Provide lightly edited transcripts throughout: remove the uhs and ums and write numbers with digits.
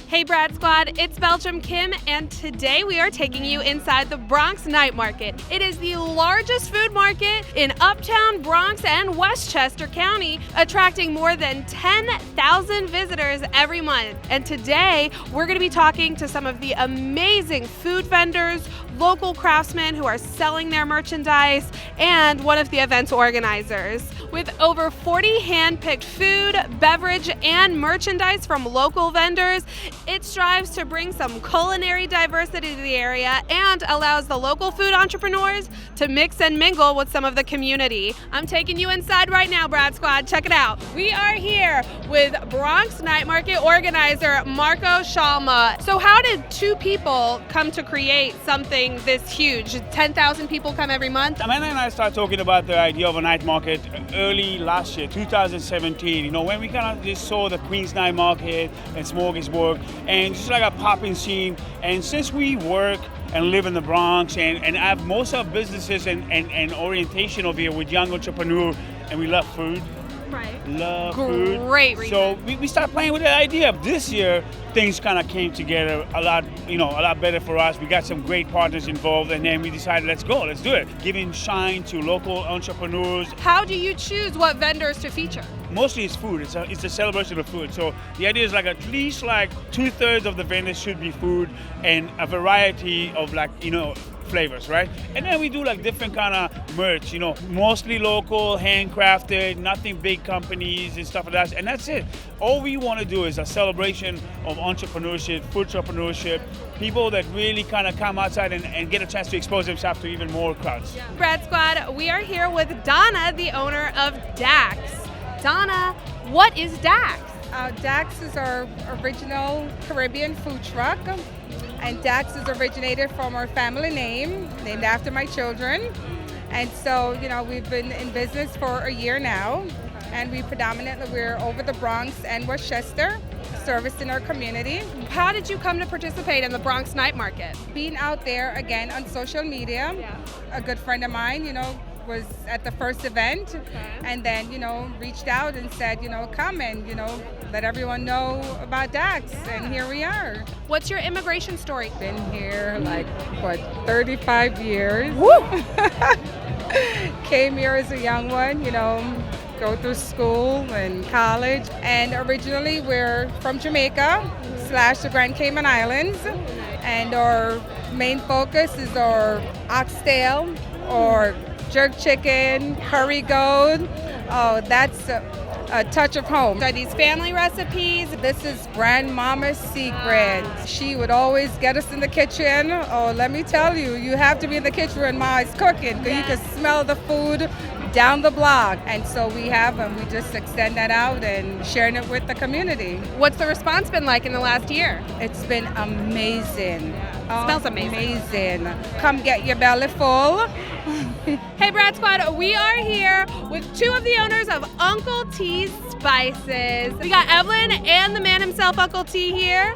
Hey Brad Squad, it's Belgium Kim, and today we are taking you inside the Bronx Night Market. It is the largest food market in Uptown, Bronx, and Westchester County, attracting more than 10,000 visitors every month. And today we're going to be talking to some of the amazing food vendors, local craftsmen who are selling their merchandise, and one of the event's organizers. With over 40 hand-picked food, beverage, and merchandise from local vendors, it strives to bring some culinary diversity to the area and allows the local food entrepreneurs to mix and mingle with some of the community. I'm taking you inside right now, Brad Squad. Check it out. We are here with Bronx Night Market organizer Marco Shalma. So how did two people come to create something this huge? 10,000 people come every month? Amanda and I started talking about the idea of a night market early last year, 2017. You know, when we kind of just saw the Queens Night Market and Smorgasburg, and just like a popping scene. And since we work and live in the Bronx and have most of our businesses and orientation over here with young entrepreneurs, and we love food. Right. Love food. Great reason. So we started playing with the idea. This year, things kind of came together a lot better for us. We got some great partners involved, and then we decided, let's go, let's do it. Giving shine to local entrepreneurs. How do you choose what vendors to feature? Mostly it's food. It's a celebration of food. So the idea is like at least like 2/3 of the vendors should be food and a variety of flavors, right? And then we do like different kind of merch, mostly local, handcrafted, nothing big companies and stuff like that. And that's it. All we want to do is a celebration of entrepreneurship, food entrepreneurship, people that really kind of come outside and get a chance to expose themselves to even more crowds. Yeah. Brad Squad, we are here with Donna, the owner of Dax. Donna, what is Dax? Dax is our original Caribbean food truck, and Dax is originated from our family name, named after my children. And so, we've been in business for a year now, and we're over the Bronx and Westchester, servicing our community. How did you come to participate in the Bronx Night Market? Being out there, again, on social media, a good friend of mine, was at the first event, and then reached out and said come and let everyone know about Dax, and here we are. What's your immigration story? Been here 35 years. Woo! Came here as a young one, go through school and college, and originally we're from Jamaica / the Grand Cayman Islands, and our main focus is our oxtail or jerk chicken, curry goat. Oh, that's a touch of home. These family recipes. This is Grandmama's secret. She would always get us in the kitchen. Oh, let me tell you, you have to be in the kitchen when Ma is cooking, because you can smell the food down the block. And so we have them. We just extend that out and sharing it with the community. What's the response been like in the last year? It's been amazing. Smells amazing. Come get your belly full. Hey Brad Squad, we are here with two of the owners of Uncle T's Spices. We got Evelyn and the man himself, Uncle T, here.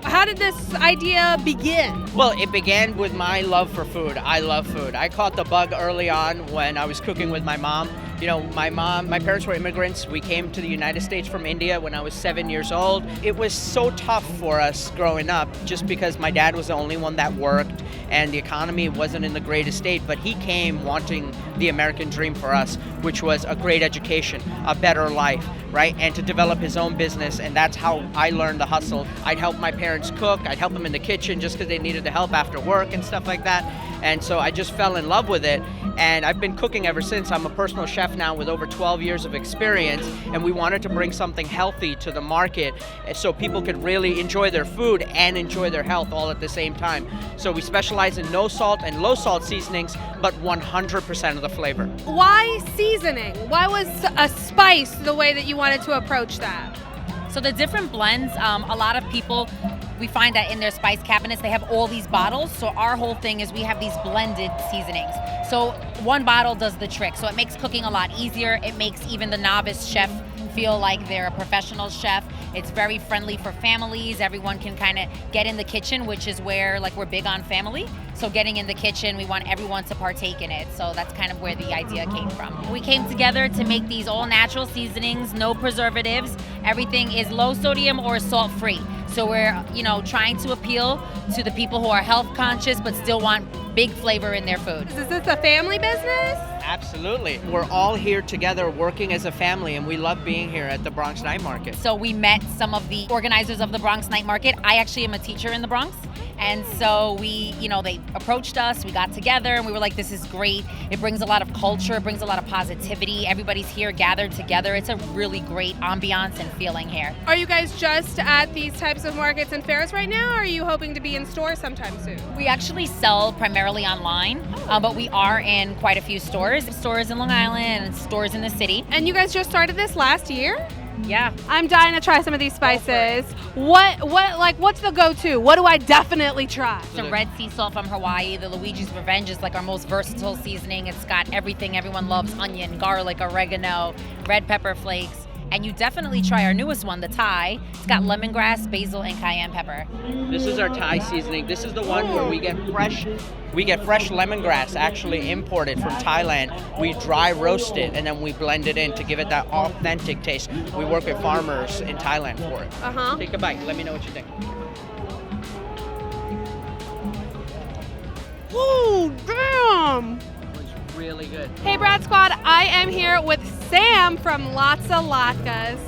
How did this idea begin? Well, it began with my love for food. I love food. I caught the bug early on when I was cooking with my mom. My parents were immigrants. We came to the United States from India when I was 7 years old. It was so tough for us growing up just because my dad was the only one that worked and the economy wasn't in the greatest state, but he came wanting the American dream for us, which was a great education, a better life, right? And to develop his own business, and that's how I learned the hustle. I'd help my parents cook, I'd help them in the kitchen just because they needed the help after work and stuff like that. And so I just fell in love with it, and I've been cooking ever since. I'm a personal chef now with over 12 years of experience, and we wanted to bring something healthy to the market so people could really enjoy their food and enjoy their health all at the same time. So we specialize in no salt and low salt seasonings, but 100% of the flavor. Why seasoning? Why was a spice the way that you wanted to approach that? So the different blends, a lot of people, we find that in their spice cabinets, they have all these bottles. So our whole thing is we have these blended seasonings. So one bottle does the trick. So it makes cooking a lot easier. It makes even the novice chef feel like they're a professional chef. It's very friendly for families. Everyone can kind of get in the kitchen, which is where we're big on family. So getting in the kitchen, we want everyone to partake in it. So that's kind of where the idea came from. We came together to make these all natural seasonings, no preservatives. Everything is low sodium or salt free. So we're, trying to appeal to the people who are health conscious but still want big flavor in their food. Is this a family business? Absolutely. We're all here together working as a family, and we love being here at the Bronx Night Market. So we met some of the organizers of the Bronx Night Market. I actually am a teacher in the Bronx. And so they approached us, we got together, and we were like, this is great. It brings a lot of culture, it brings a lot of positivity. Everybody's here gathered together. It's a really great ambiance and feeling here. Are you guys just at these types of markets and fairs right now, or are you hoping to be in stores sometime soon? We actually sell primarily online, but we are in quite a few stores. Stores in Long Island and stores in the city. And you guys just started this last year? Yeah. I'm dying to try some of these spices. What's the go-to? What do I definitely try? The red sea salt from Hawaii, the Luigi's Revenge is like our most versatile seasoning. It's got everything everyone loves: onion, garlic, oregano, red pepper flakes. And you definitely try our newest one, the Thai. It's got lemongrass, basil, and cayenne pepper. This is our Thai seasoning. This is the one where we get fresh lemongrass actually imported from Thailand. We dry roast it and then we blend it in to give it that authentic taste. We work with farmers in Thailand for it. Take a bite. Let me know what you think. Ooh, damn! It's really good. Hey, Brad Squad, I am here with Sam from Lots of Latkes.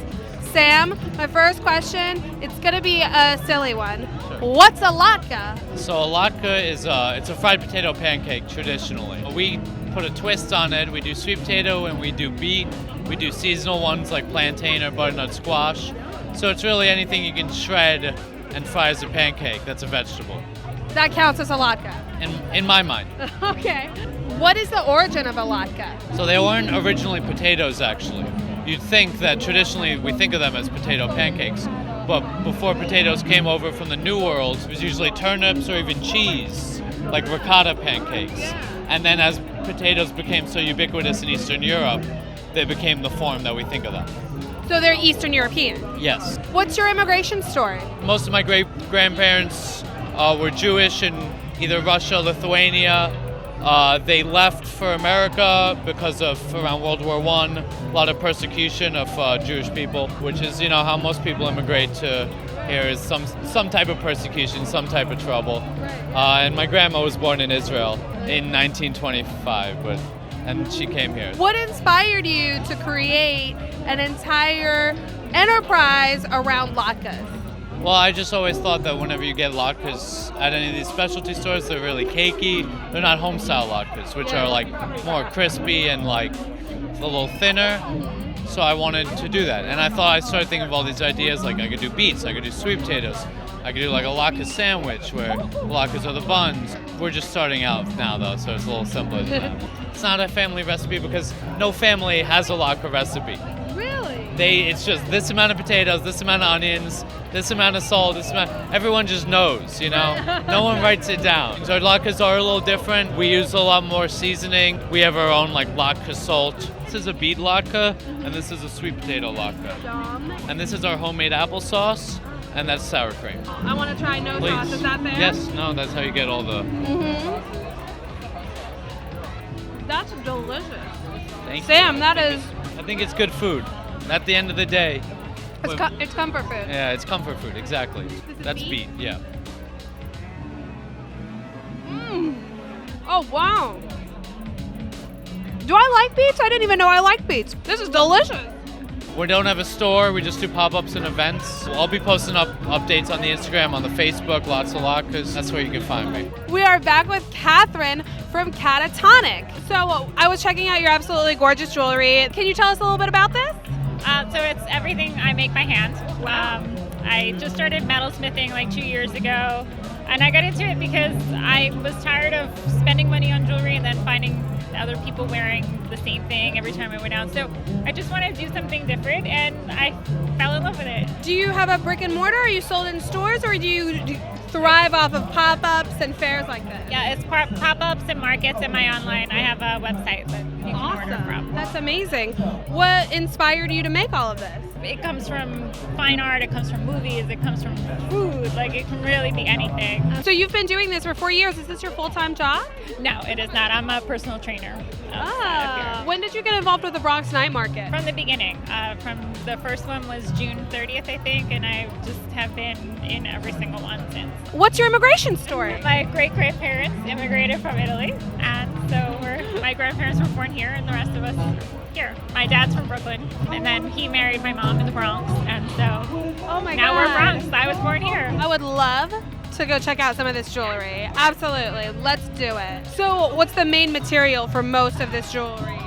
Sam, my first question, it's gonna be a silly one. Sure. What's a latke? So a latke is it's a fried potato pancake traditionally. We put a twist on it. We do sweet potato and we do beet. We do seasonal ones like plantain or butternut squash. So it's really anything you can shred and fry as a pancake that's a vegetable. That counts as a latke. In my mind. Okay. What is the origin of a latke? So they weren't originally potatoes, actually. You'd think that traditionally we think of them as potato pancakes, but before potatoes came over from the New World, it was usually turnips or even cheese, like ricotta pancakes. And then as potatoes became so ubiquitous in Eastern Europe, they became the form that we think of them. So they're Eastern European? Yes. What's your immigration story? Most of my great-grandparents were Jewish in either Russia, Lithuania. They left for America because of around World War I, a lot of persecution of Jewish people, which is, how most people immigrate to here is some type of persecution, some type of trouble. And my grandma was born in Israel in 1925, and she came here. What inspired you to create an entire enterprise around latkes? Well, I just always thought that whenever you get latkes at any of these specialty stores, they're really cakey. They're not home-style latkes, which are like more crispy and like a little thinner. So I wanted to do that. And I started thinking of all these ideas, like I could do beets, I could do sweet potatoes, I could do like a latke sandwich where the latkes are the buns. We're just starting out now though, so it's a little simpler than that. It's not a family recipe because no family has a latke recipe. Really? It's just this amount of potatoes, this amount of onions, this amount of salt, everyone just knows, No one writes it down. So our latkes are a little different. We use a lot more seasoning. We have our own latke salt. This is a beet latke, and this is a sweet potato latke. And this is our homemade applesauce, and that's sour cream. I want to try no sauce. Is that there? Yes, no, that's how you get all the... That's delicious. Thank you. Sam, that is... I think it's good food. At the end of the day... It's comfort food. Yeah, it's comfort food, exactly. That's beet, yeah. Oh, wow. Do I like beets? I didn't even know I liked beets. This is delicious. We don't have a store, we just do pop-ups and events. I'll be posting up updates on the Instagram, on the Facebook, Lots of Latkes. That's where you can find me. We are back with Catherine from Catatonic. So I was checking out your absolutely gorgeous jewelry. Can you tell us a little bit about this? So it's everything I make by hand. I just started metalsmithing like 2 years ago, and I got into it because I was tired of spending money on jewelry and then finding other people wearing the same thing every time I went out. So I just wanted to do something different, and I fell in love with it. Do you have a brick and mortar? Are you sold in stores, or do you thrive off of pop-ups and fairs like this? Yeah, it's pop-ups and markets and my online. I have a website that you can order from. That's amazing. What inspired you to make all of this? it comes from fine art, it comes from movies, it comes from food. Like, it can really be anything. So you've been doing this for 4 years. Is this your full-time job? No, it is not. I'm a personal trainer. When did you get involved with the Bronx Night Market? From the beginning. From the first one was June 30th, I think, and I just have been in every single one since. What's your immigration story? My great-grandparents immigrated from Italy, and so my grandparents were born here, and the rest of us here. My dad's from Brooklyn, and then he married my mom in the Bronx, and so Oh my now God. we're Bronx. I was born here. I would love to go check out some of this jewelry. Absolutely. Let's do it. So what's the main material for most of this jewelry?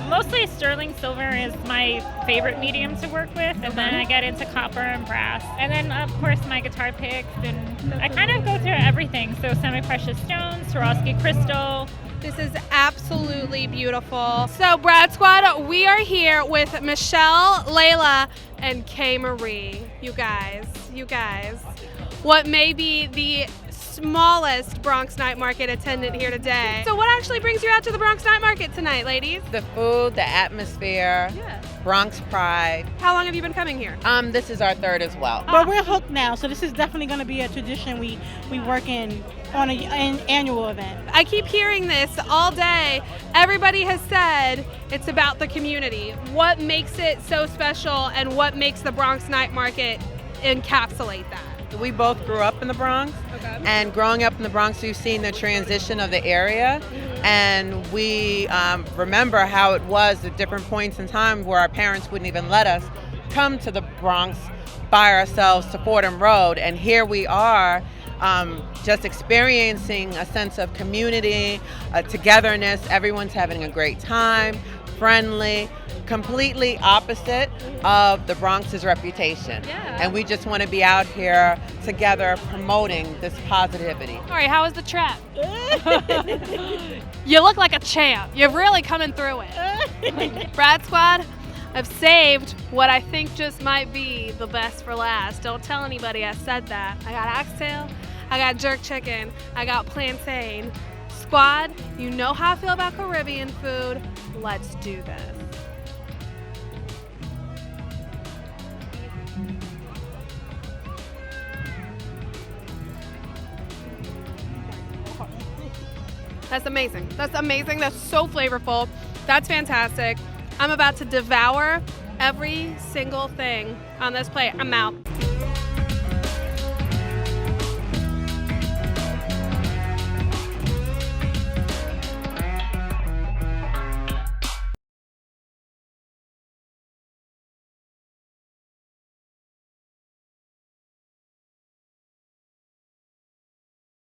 Mostly sterling silver is my favorite medium to work with, and then I get into copper and brass. And then, of course, my guitar picks, and I kind of go through everything. So semi-precious stones, Swarovski crystal. This is absolutely beautiful. So Brad Squad, we are here with Michelle, Layla, and Kay Marie. You guys. What may be the smallest Bronx Night Market attendant here today. So what actually brings you out to the Bronx Night Market tonight, ladies? The food, the atmosphere, Bronx pride. How long have you been coming here? This is our third as well. But we're hooked now, so this is definitely going to be a tradition we work in on an annual event. I keep hearing this all day. Everybody has said it's about the community. What makes it so special, and what makes the Bronx Night Market encapsulate that? We both grew up in the Bronx, and growing up in the Bronx, we've seen the transition of the area, and we remember how it was at different points in time where our parents wouldn't even let us come to the Bronx by ourselves to Fordham Road, and here we are just experiencing a sense of community, togetherness. Everyone's having a great time, friendly, completely opposite of the Bronx's reputation. And we just want to be out here together promoting this positivity. All right, how was the trip? You look like a champ. You're really coming through it. Brad Squad, I've saved what I think just might be the best for last. Don't tell anybody I said that. I got oxtail, I got jerk chicken, I got plantain. Squad, you know how I feel about Caribbean food. Let's do this. That's amazing. That's amazing. That's so flavorful. That's fantastic. I'm about to devour every single thing on this plate. I'm out.